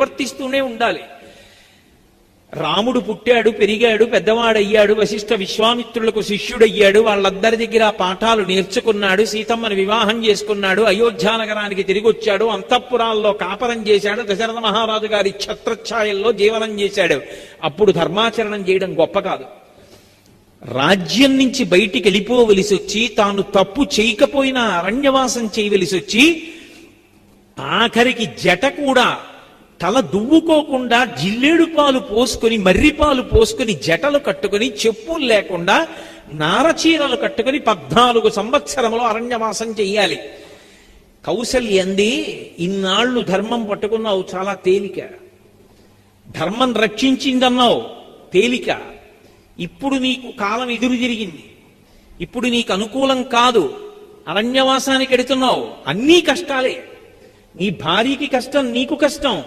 వర్తిస్తూనే ఉండాలి. రాముడు పుట్టాడు, పెరిగాడు, పెద్దవాడయ్యాడు, వశిష్ఠ విశ్వామిత్రులకు శిష్యుడయ్యాడు, వాళ్ళందరి దగ్గర పాఠాలు నేర్చుకున్నాడు, సీతమ్మని వివాహం చేసుకున్నాడు, అయోధ్యానగరానికి తిరిగి వచ్చాడు, అంతఃపురాల్లో కాపరం చేశాడు, దశరథ మహారాజు గారి ఛత్రఛాయల్లో జీవనం చేశాడు. అప్పుడు ధర్మాచరణం చేయడం గొప్ప కాదు. రాజ్యం నుంచి బయటికి వెళ్ళిపోవలసి వచ్చి, తాను తప్పు చేయకపోయినా అరణ్యవాసం చేయవలసి వచ్చి, ఆఖరికి జట కూడా తల దువ్వుకోకుండా జిల్లేడు పాలు పోసుకొని, మర్రి పాలు పోసుకొని, జటలు కట్టుకొని, చెప్పులు లేకుండా నారచీరలు కట్టుకొని 14 సంవత్సరములు అరణ్యవాసం చెయ్యాలి. కౌసల్యంది, ఇన్నాళ్ళు ధర్మం పట్టుకున్నావు, చాలా తేలిక. ధర్మం రక్షించిందన్నావు, తేలిక. ఇప్పుడు నీకు కాలం ఎదురు తిరిగింది, ఇప్పుడు నీకు అనుకూలం కాదు, అరణ్యవాసానికి ఎడుతున్నావు, అన్నీ కష్టాలే. నీ భార్యకి కష్టం, నీకు కష్టం.